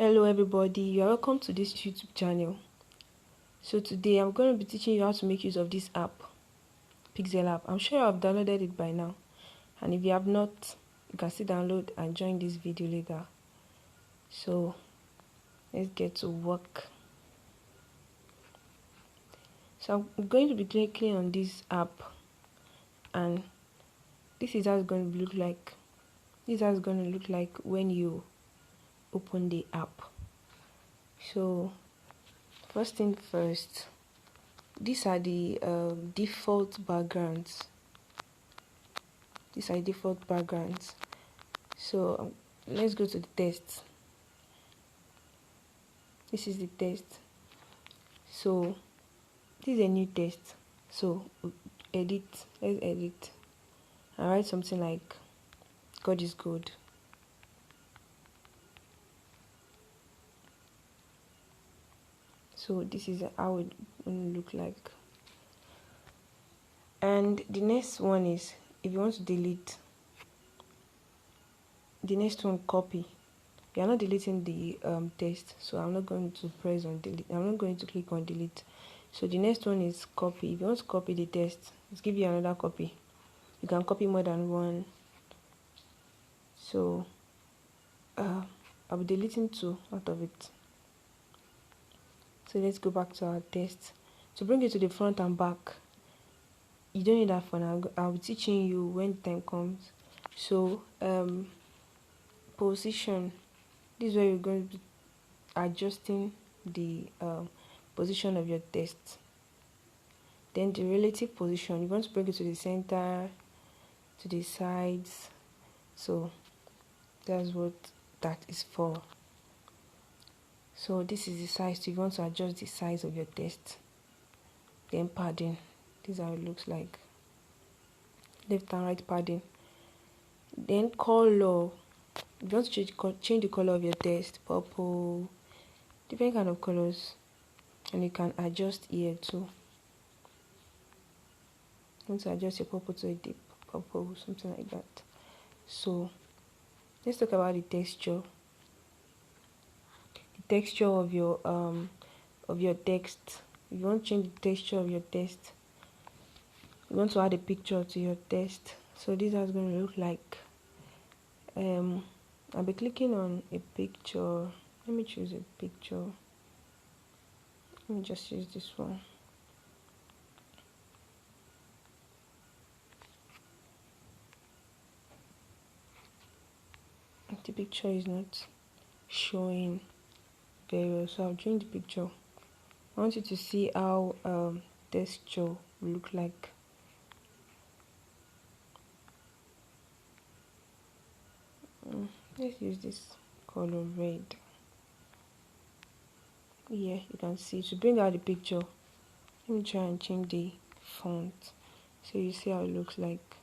Hello everybody, you are welcome to this YouTube channel. So today I'm going to be teaching you how to make use of this app, PixeLLab. I'm sure you have downloaded it by now, and if you have not, you can still download and join this video later. So let's get to work. So I'm going to be clicking on this app, and this is how it's going to look like. This is how it's going to look like when you open the app. So first thing first, these are the default backgrounds. These are default backgrounds. So let's go to the test. This is the test. So this is a new test. So let's edit and write something like God is good. So this is how it will look like. And the next one is, if you want to delete, the next one, copy. You are not deleting the text, so I'm not going to press on delete. I'm not going to click on delete. So the next one is copy. If you want to copy the text, let's give you another copy. You can copy more than one. So I'll be deleting 2 out of it. So let's go back to our test. To bring it to the front and back, you don't need that for now. I'll be teaching you when the time comes. So position, this is where you're going to be adjusting the position of your text. Then the relative position, you want to bring it to the center, to the sides. So that's what that is for. So this is the size. So you want to adjust the size of your text. Then padding, this is how it looks like. Left and right padding. Then color, you want to change the color of your text, purple, different kind of colors, and you can adjust here too. You want to adjust your purple to a deep purple, something like that. So let's talk about the texture. The texture of your text. If you want to change the texture of your text, you want to add a picture to your text. So this is going to look like. I'll be clicking on a picture. Let me choose a picture. Let me just use this one. The picture is not showing very well, so I'll change the picture. I want you to see how texture will look like. Let's use this color red. Yeah, you can see. To bring out the picture, let me try and change the font so you see how it looks like.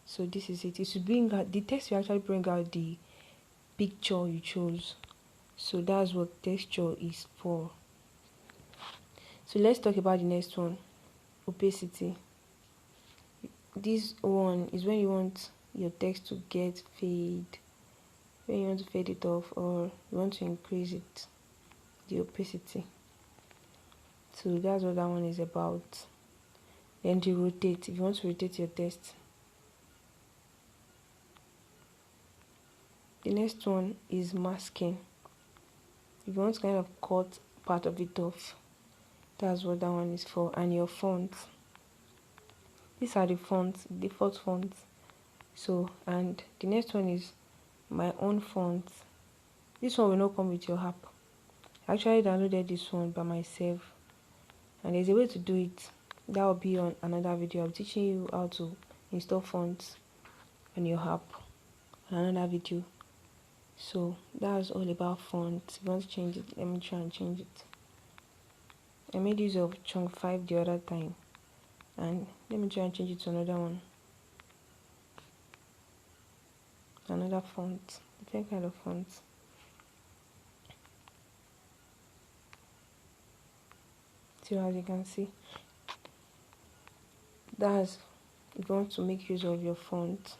So this is it. It should bring out the text. You actually bring out the picture you chose. So that's what texture is for. So let's talk about the next one, opacity. This one is when you want your text to get fade, when you want to fade it off, or you want to increase it, the opacity. So that's what that one is about. Then the rotate, if you want to rotate your text. The next one is masking. If you want to kind of cut part of it off, that's what that one is for. And your fonts, these are the fonts, default fonts. So, and the next one is my own font. This one will not come with your app. I actually downloaded this one by myself, and there's a way to do it. That will be on another video. I'm teaching you how to install fonts on your app on another video. So that's all about fonts. If you want to change it, let me try and change it. I made use of chunk 5 the other time, and let me try and change it to another one. Another font, different kind of fonts. So as you can see, that's if you want to make use of your font.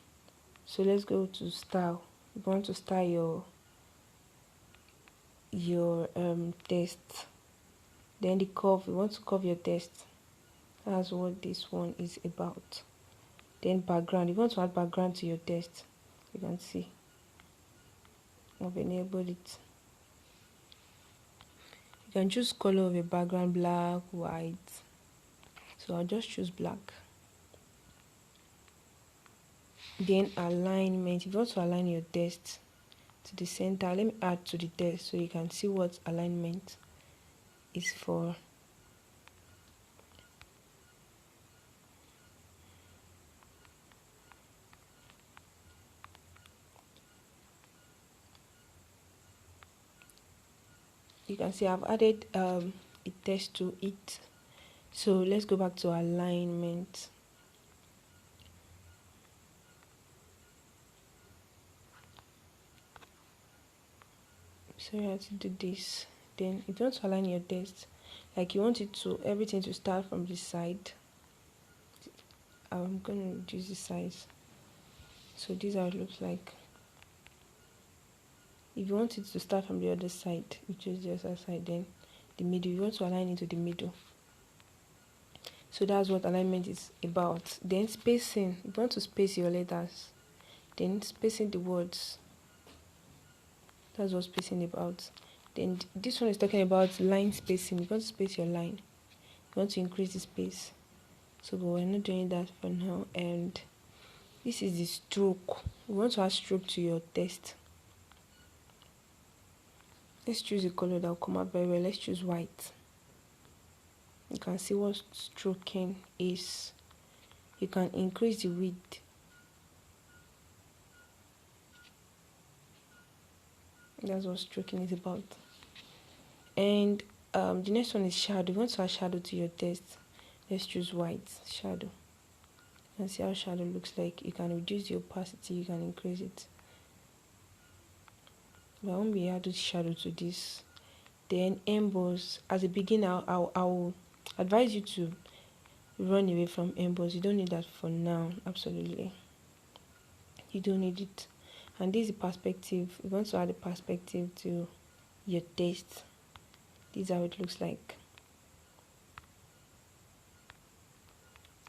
So let's go to style. If you want to style your text. Then the curve, you want to curve your text. That's what this one is about. Then background, you want to add background to your text. You can see I've enabled it. You can choose color of your background, black, white. So I'll just choose black. Then alignment, if you want to align your text to the center, let me add to the text so you can see what alignment is for. You can see I've added a text to it. So let's go back to alignment. So you have to do this. Then if you want to align your text, like you want it to everything to start from this side, I'm going to reduce the size. So this is how it looks like. If you want it to start from the other side, you choose the other side. Then the middle, you want to align it to the middle. So that's what alignment is about. Then spacing, if you want to space your letters, then spacing the words. That's what spacing is about. Then this one is talking about line spacing. You want to space your line. You want to increase the space. So but we're not doing that for now. And this is the stroke. We want to add stroke to your text. Let's choose a color that will come out very well. Let's choose white. You can see what stroking is. You can increase the width. That's what stroking is about. And the next one is shadow. You want to add shadow to your text. Let's choose white shadow. And see how shadow looks like. You can reduce the opacity. You can increase it. But I won't be adding shadow to this. Then emboss. As a beginner, I will advise you to run away from emboss. You don't need that for now. Absolutely, you don't need it. And this is the perspective. You want to add a perspective to your text. This is how it looks like.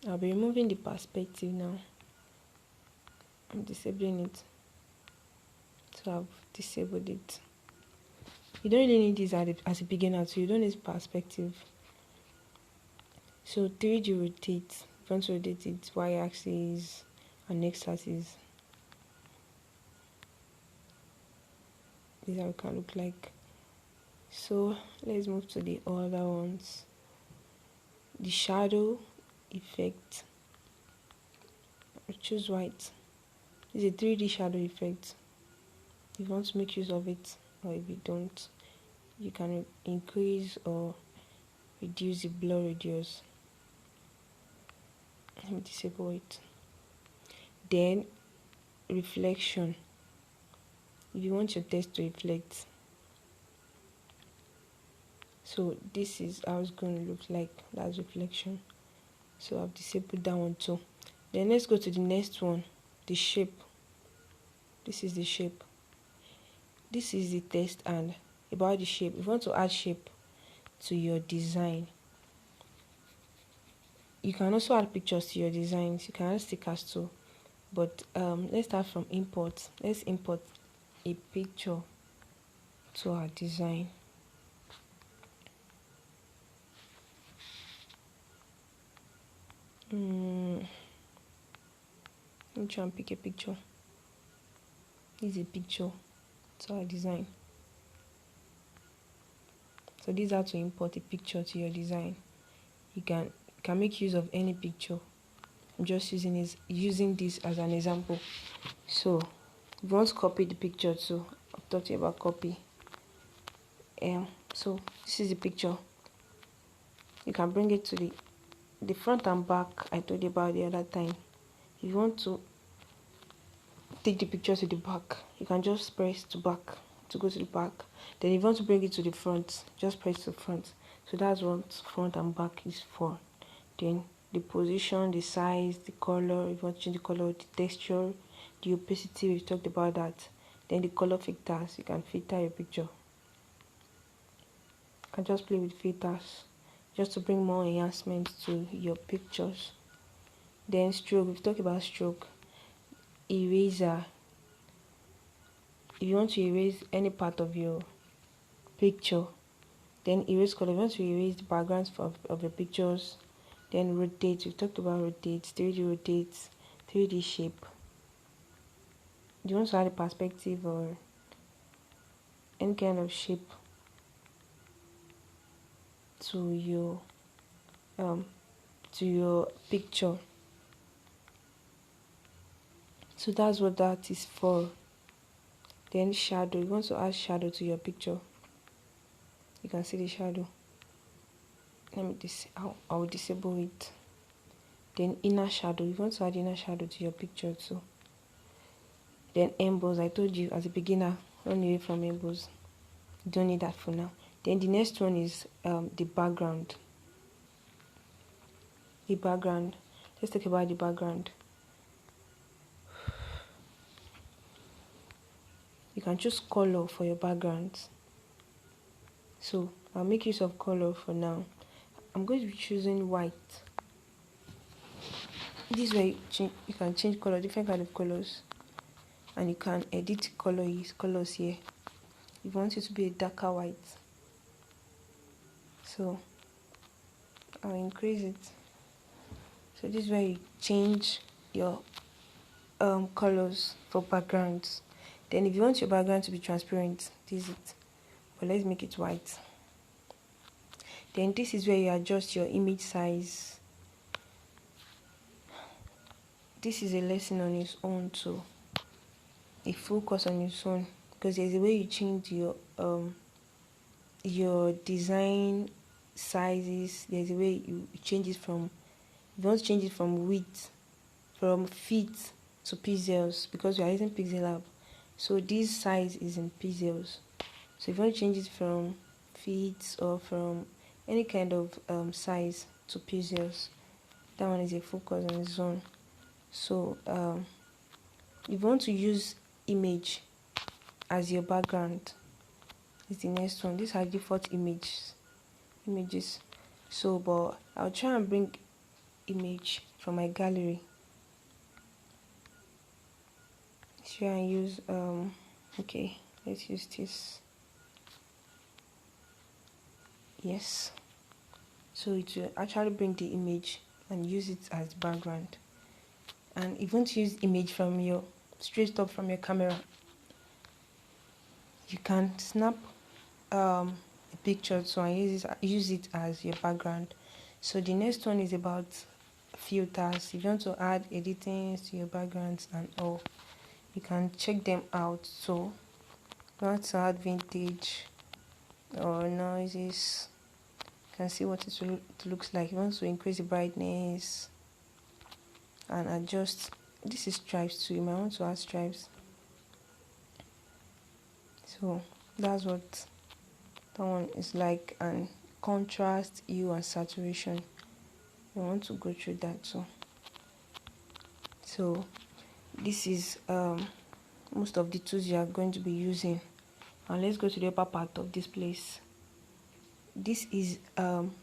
I'll be removing the perspective now. I'm disabling it. So I've disabled it. You don't really need this as a beginner, so you don't need perspective. So 3D rotate. If you want to rotate it, y-axis and x-axis. This is how it can look like. So let's move to the other ones. The shadow effect. I choose white. It's a 3D shadow effect. If you want to make use of it, or if you don't, you can increase or reduce the blur radius. Let me disable it. Then reflection. If you want your text to reflect, so this is how it's going to look like. That's reflection. So I've disabled that one too. Then let's go to the next one, the shape. This is the shape. This is the text and about the shape. If you want to add shape to your design, you can also add pictures to your designs. You can add stickers too. But let's start from import. Let's import a picture to our design. Let me try and pick a picture. This is a picture to our design. So this is how to import a picture to your design. You can make use of any picture. I'm just using this as an example. So if you want to copy the picture too, I've talked about copy. So this is the picture. You can bring it to the front and back I told you about the other time. If you want to take the picture to the back, you can just press to back to go to the back. Then if you want to bring it to the front, just press to front. So that's what front and back is for. Then the position, the size, the color, if you want to change the color, the texture, the opacity, we talked about that. Then the color filters, you can filter your picture. can just play with filters just to bring more enhancement to your pictures. Then stroke, we've talked about stroke. Eraser, if you want to erase any part of your picture, then erase color. If you want to erase the backgrounds of your pictures, then rotate. We've talked about rotate, 3D rotate, 3D shape. Do you want to add a perspective or any kind of shape to your picture? So that's what that is for. Then shadow, you want to add shadow to your picture. You can see the shadow. Let me I will disable it. Then inner shadow, you want to add inner shadow to your picture too. Then emboss, I told you as a beginner, run away from emboss. You don't need that for now. Then the next one is the background. The background. Let's talk about the background. You can choose color for your backgrounds. So I'll make use of color for now. I'm going to be choosing white. This way you can change color, different kind of colors, and you can edit colors here. If you want it to be a darker white, so I'll increase it. So this way you change your colors for backgrounds. Then if you want your background to be transparent, this is it, but let's make it white. Then this is where you adjust your image size. This is a lesson on its own too, a full course on its own, because there's a way you change your design sizes. There's a way you change it from, if you want to change it from width, from feet to pixels, because we are using PixeLLab. So this size is in pixels. So if you want to change it from feet or from any kind of size to pixels, that one is a focus on its own. So if you want to use image as your background, is the next one. These are default images. So but I'll try and bring image from my gallery. Try and use okay, let's use this. Yes, so it will actually bring the image and use it as background. And if you want to use image from your straight up from your camera, you can snap a picture so and use it as your background. So the next one is about filters. If you want to add editing to your backgrounds and all, you can check them out. So if you want to add vintage or noises, you can see what it looks like. If you want to increase the brightness and adjust, this is stripes too, you might want to add stripes. So that's what that one is like, and contrast, hue and saturation, you want to go through that too. So this is most of the tools you are going to be using. And let's go to the upper part of this place. This is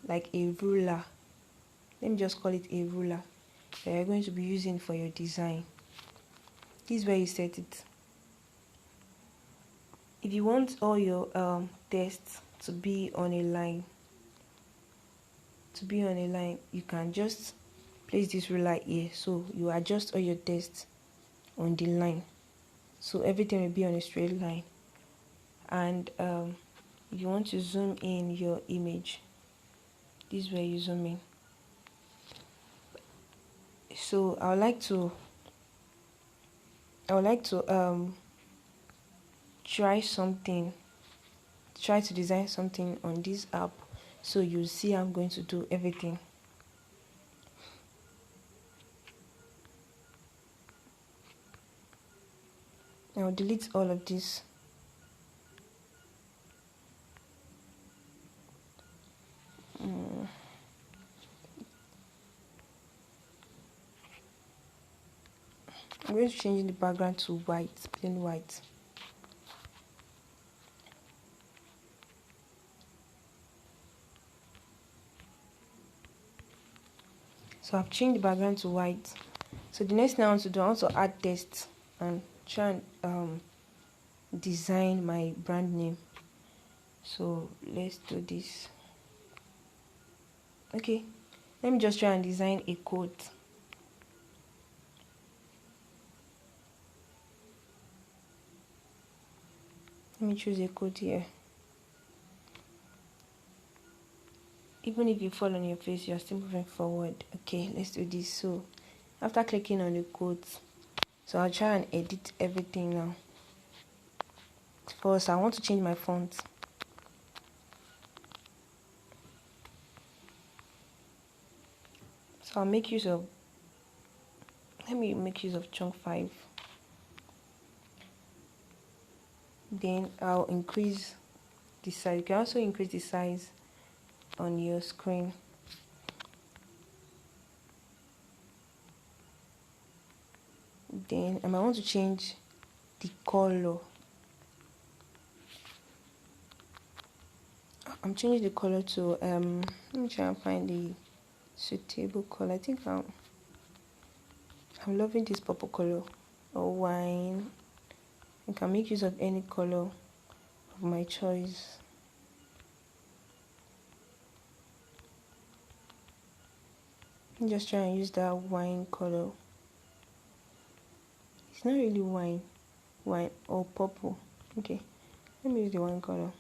like a ruler. Let me just call it a ruler that you're going to be using for your design. This is where you set it. If you want all your text to be on a line, you can just place this ruler here. So you adjust all your text on the line, so everything will be on a straight line. And if you want to zoom in your image, this is where you zoom in. So I would like to try to design something on this app, so you see I'm going to do everything. I'll delete all of this. I'm going to change the background to white, plain white. So I've changed the background to white. So the next thing I want to do, I want to add text and try and design my brand name. So let's do this. Okay, let me just try and design a code. Let me choose a code here. Even if you fall on your face, you're still moving forward. Okay, let's do this. So after clicking on the codes, so I'll try and edit everything now. First, I want to change my font. So I'll make use of, let me make use of chunk 5. Then I'll increase the size. You can also increase the size on your screen. Then I might want to change the color. I'm changing the color to let me try and find the suitable color. I think I'm loving this purple color or wine. I can make use of any color of my choice. I'm just trying to use that wine color. It's not really wine or purple. Okay, let me use the wine color.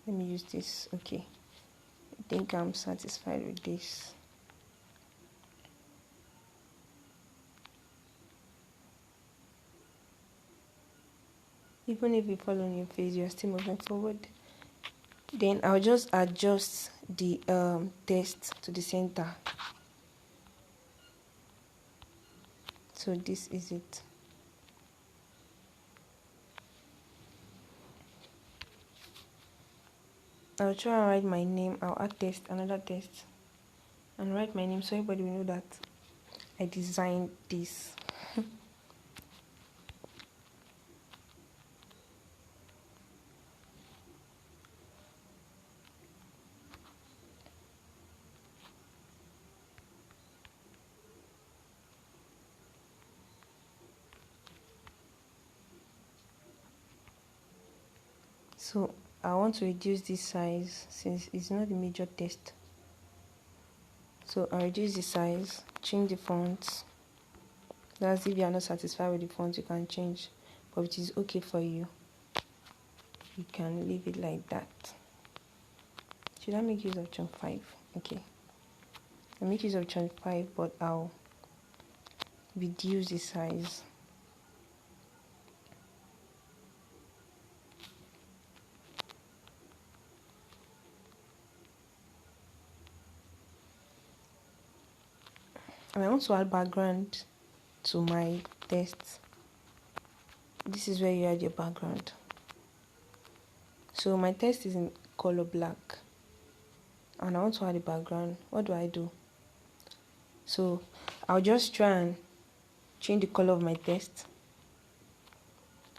Let me use this. Okay, I think I'm satisfied with this. Even if you fall on your face, you're still moving forward. Then I'll just adjust the text to the center. So this is it. I'll try and write my name. I'll add text, another text, and write my name so everybody will know that I designed this. So I want to reduce this size since it's not the major text. So I'll reduce the size, change the font. That's if you are not satisfied with the font, you can change. But if it is okay for you, you can leave it like that. Should I make use of chunk 5? Okay. I make use of chunk 5, but I'll reduce the size. And I want to add background to my text. This is where you add your background. So my text is in color black, and I want to add a background. What do? So I'll just try and change the color of my text.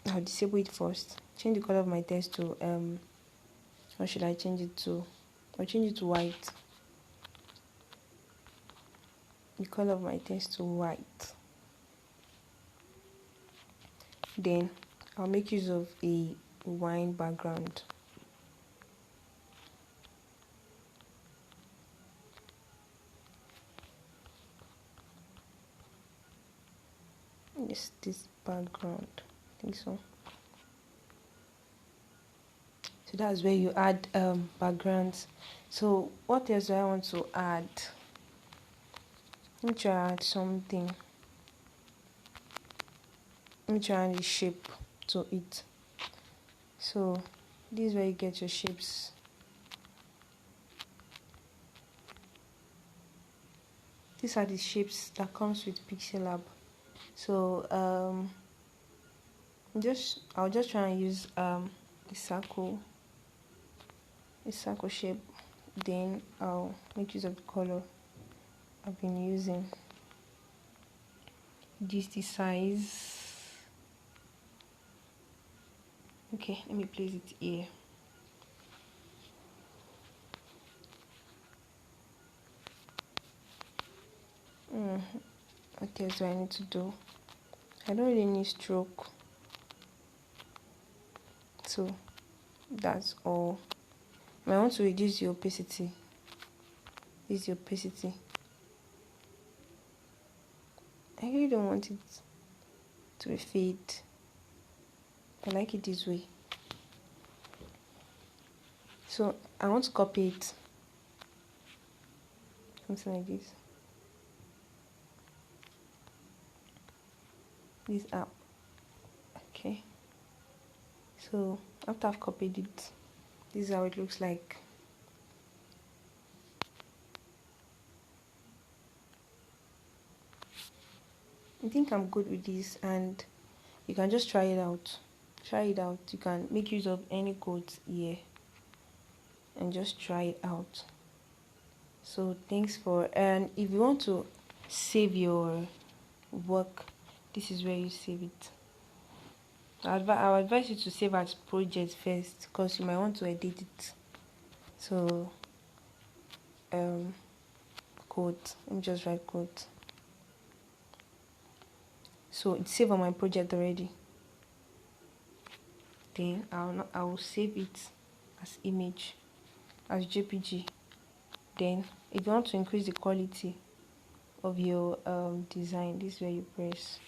I'll disable it first. Change the color of my text to what should I change it to? I'll change it to white. The color of my text to white. Then I'll make use of a wine background. Yes, this background. I think so. So that's where you add backgrounds. So what else do I want to add? Let me try add something. Let me try add a shape to it. So this is where you get your shapes. These are the shapes that comes with PixeLLab. So I'll just try and use a circle shape. Then I'll make use of the color I've been using. This the size. Okay, let me place it here. what else do I need to do? I don't really need stroke, so that's all. I want to reduce the opacity. This is the opacity. I really don't want it to fade. I like it this way. So I want to copy it. Something like this. This app. Okay. So after I've copied it, this is how it looks like. I think I'm good with this, and you can just try it out. Try it out. You can make use of any codes here and just try it out. So thanks for, and if you want to save your work, this is where you save it. I'll advise you to save as project first, because you might want to edit it. So code, let me just write code. So it's saved on my project already. Then I will save it as image, as JPG. Then if you want to increase the quality of your design, this is where you press.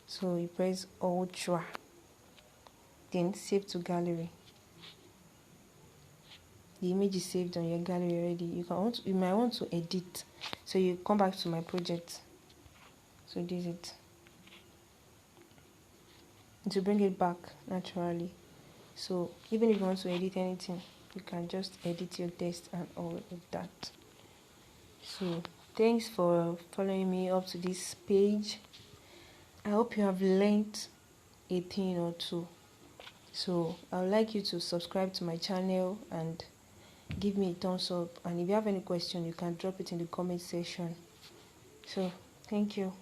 So you press Ultra, then save to gallery. The image is saved on your gallery already. You might want to edit, so you come back to my project. So this is it. And to bring it back naturally. So even if you want to edit anything, you can just edit your text and all of that. So thanks for following me up to this page. I hope you have learned a thing or two. So I would like you to subscribe to my channel and give me a thumbs up. And if you have any question, you can drop it in the comment section. So thank you.